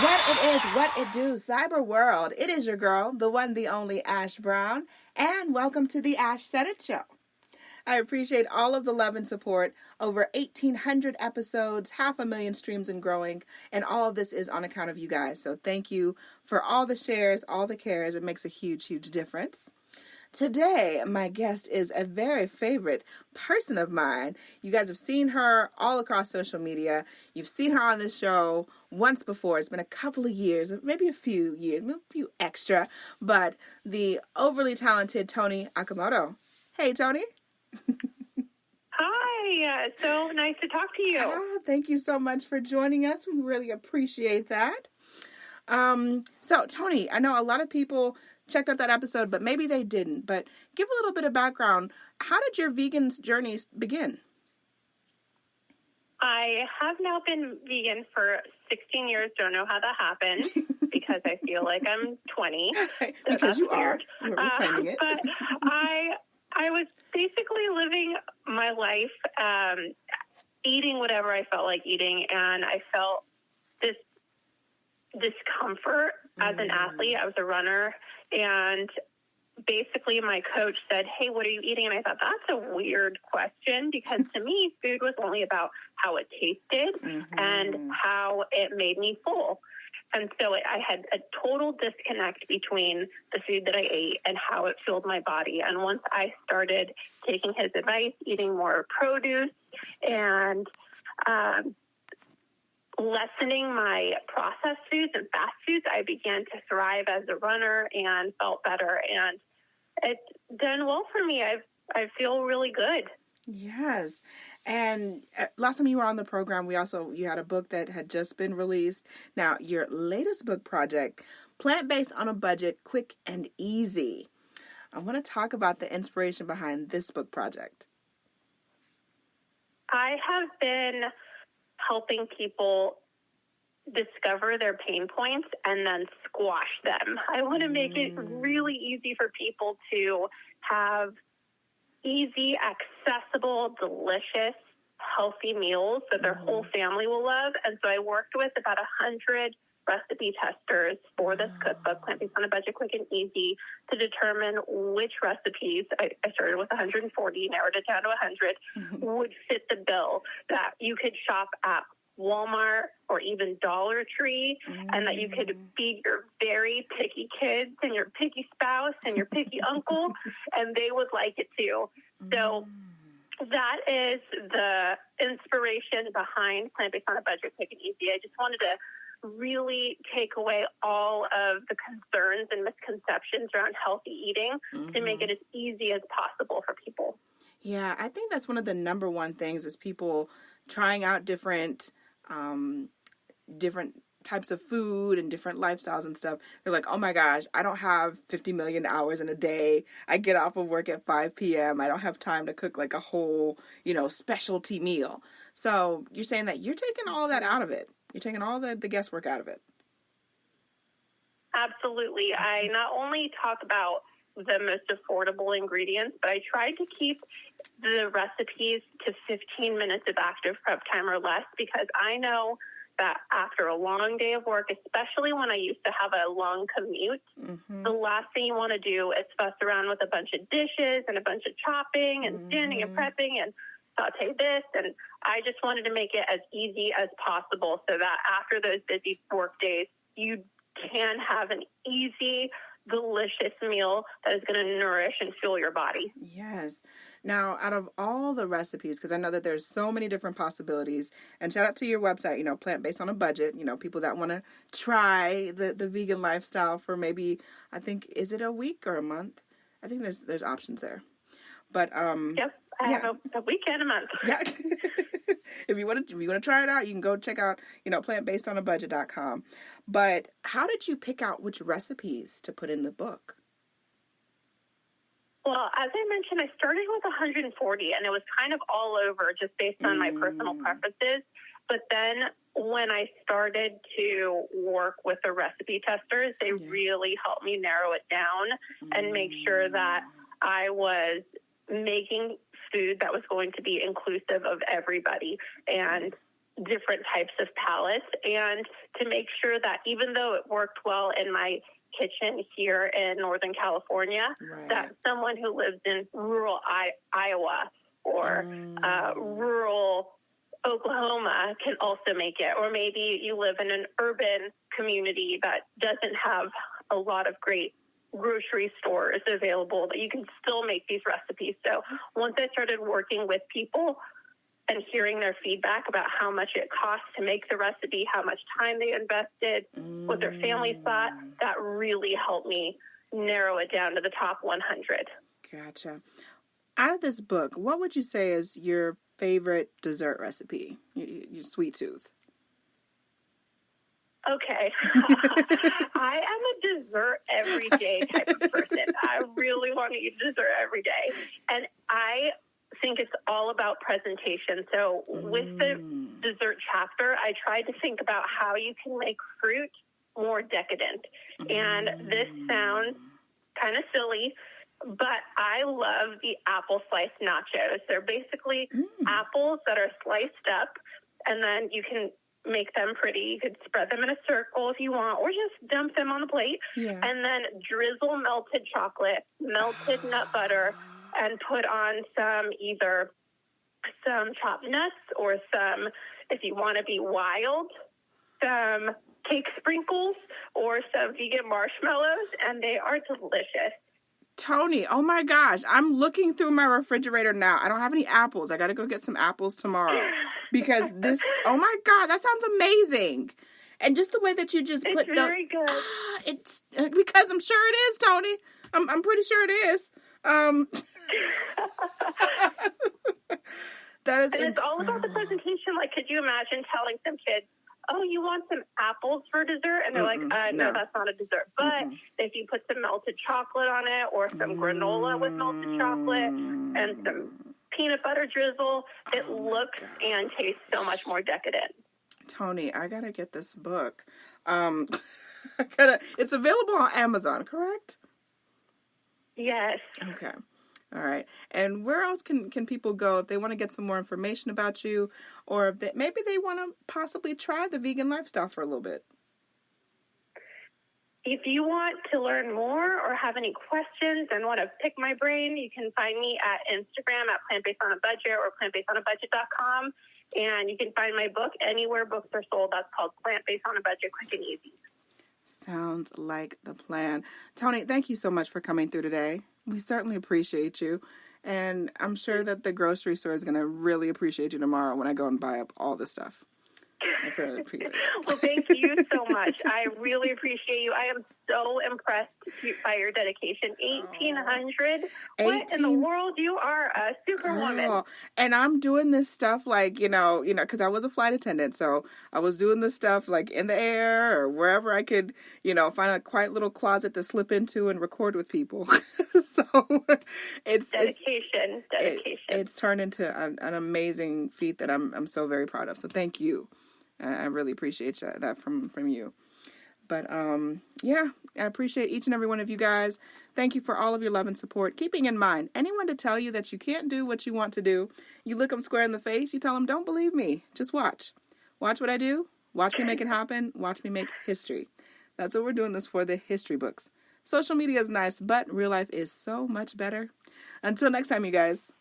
What it is, what it do, cyber world. It is your girl, the one, the only Ash Brown, and welcome to the ashsaidit show. I appreciate all of the love and support. Over 1,800 episodes, 500,000 streams and growing, and all of this is on account of you guys. So thank you for all the shares, all the cares. It makes a huge, huge difference. Today, my guest is a very favorite person of mine. You guys have seen her all across social media. You've seen her on this show once before. It's been a couple of years, maybe a few years, maybe a few extra, but the overly talented Toni Okamoto. Hey, Toni. Hi, so nice to talk to you. Thank you so much for joining us. We really appreciate that. So, Toni, I know a lot of people checked out that episode, but maybe they didn't. But give a little bit of background. How did your vegan journey begin? I have now been vegan for 16 years. Don't know how that happened because I feel like I'm 20. So because you weird. are. We're claiming it. But I was basically living my life, eating whatever I felt like eating, and I felt this discomfort as an athlete. I was a runner, and basically my coach said, "Hey, what are you eating?" And I thought, that's a weird question, because to me, food was only about how it tasted and how it made me full. And so I had a total disconnect between the food that I ate and how it fueled my body. And once I started taking his advice, eating more produce and lessening my processed foods and fast foods, I began to thrive as a runner and felt better. And it's done well for me. I feel really good. Yes. And last time you were on the program, you had a book that had just been released. Now, your latest book project, Plant-Based on a Budget, Quick and Easy. I want to talk about the inspiration behind this book project. I have been helping people discover their pain points and then squash them. I want to make it really easy for people to have easy, accessible, delicious, healthy meals that their whole family will love. And so I worked with about 100 recipe testers for this cookbook, Plant-Based on a Budget, Quick and Easy, to determine which recipes, I started with 140, narrowed it down to 100, would fit the bill, that you could shop at Walmart or even Dollar Tree, and that you could feed your very picky kids and your picky spouse and your picky uncle, and they would like it too. So that is the inspiration behind Plant-Based on a Budget, Quick and Easy. I just wanted to really take away all of the concerns and misconceptions around healthy eating to make it as easy as possible for people. Yeah, I think that's one of the number one things is people trying out different types of food and different lifestyles and stuff. They're like, oh my gosh, I don't have 50 million hours in a day. I get off of work at 5 p.m. I don't have time to cook like a whole, specialty meal. So you're saying that you're taking all that out of it. You're taking all the guesswork out of it. Absolutely. I not only talk about the most affordable ingredients, but I tried to keep the recipes to 15 minutes of active prep time or less, because I know that after a long day of work, especially when I used to have a long commute, the last thing you want to do is fuss around with a bunch of dishes and a bunch of chopping and standing and prepping and saute this. And I just wanted to make it as easy as possible so that after those busy work days, you can have an easy, delicious meal that is going to nourish and fuel your body. Yes. Now, out of all the recipes, because I know that there's so many different possibilities, and shout out to your website, Plant-Based on a Budget, people that want to try the vegan lifestyle for maybe, I think, is it a week or a month? I think there's options there. But yep, I have a week and a month. Yeah. If you want to try it out, you can go check out, plantbasedonabudget.com. But how did you pick out which recipes to put in the book? Well, as I mentioned, I started with 140, and it was kind of all over just based on my personal preferences. But then when I started to work with the recipe testers, they really helped me narrow it down and make sure that I was making food that was going to be inclusive of everybody. And different types of palettes, and to make sure that even though it worked well in my kitchen here in Northern California, that someone who lives in rural Iowa or rural Oklahoma can also make it. Or maybe you live in an urban community that doesn't have a lot of great grocery stores available, that you can still make these recipes. So once I started working with people and hearing their feedback about how much it costs to make the recipe, how much time they invested, what their families thought, that really helped me narrow it down to the top 100. Gotcha. Out of this book, what would you say is your favorite dessert recipe, your sweet tooth? Okay. I am a dessert every day type of person. I really want to eat dessert every day. And I think it's all about presentation. So with the dessert chapter, I tried to think about how you can make fruit more decadent. And this sounds kind of silly, but I love the apple slice nachos. They're basically apples that are sliced up, and then you can make them pretty. You could spread them in a circle if you want, or just dump them on the plate, and then drizzle melted chocolate, melted nut butter, and put on either some chopped nuts or some, if you want to be wild, some cake sprinkles or some vegan marshmallows, and they are delicious. Toni, oh my gosh, I'm looking through my refrigerator now. I don't have any apples. I got to go get some apples tomorrow because this, oh my God, that sounds amazing. And just the way that you just put it's very good. It's because I'm sure it is, Toni. I'm pretty sure it is. That is, and it's all about the presentation. Like, could you imagine telling some kids, oh, you want some apples for dessert? And they're like, no, that's not a dessert. But if you put some melted chocolate on it, or some granola with melted chocolate and some peanut butter drizzle, it looks and tastes so much more decadent. Toni, I gotta get this book. It's available on Amazon, correct? Yes. Okay. All right. And where else can people go if they want to get some more information about you, or if maybe they want to possibly try the vegan lifestyle for a little bit? If you want to learn more or have any questions and want to pick my brain, you can find me at Instagram at plantbasedonabudget or plantbasedonabudget.com. And you can find my book anywhere books are sold. That's called Plant Based on a Budget, Quick and Easy. Sounds like the plan. Toni, thank you so much for coming through today. We certainly appreciate you. And I'm sure that the grocery store is going to really appreciate you tomorrow when I go and buy up all this stuff. I really appreciate it. Well, thank you so much. I really appreciate you. I am so impressed by your dedication. 1,800? What in the world? You are a superwoman. Girl. And I'm doing this stuff like, because I was a flight attendant. So I was doing this stuff like in the air or wherever I could, find a quiet little closet to slip into and record with people. So it's dedication. It's turned into an amazing feat that I'm so very proud of. So thank you. I really appreciate that from you. But, I appreciate each and every one of you guys. Thank you for all of your love and support. Keeping in mind, anyone to tell you that you can't do what you want to do, you look them square in the face, you tell them, don't believe me. Just watch. Watch what I do. Watch me make it happen. Watch me make history. That's what we're doing this for, the history books. Social media is nice, but real life is so much better. Until next time, you guys.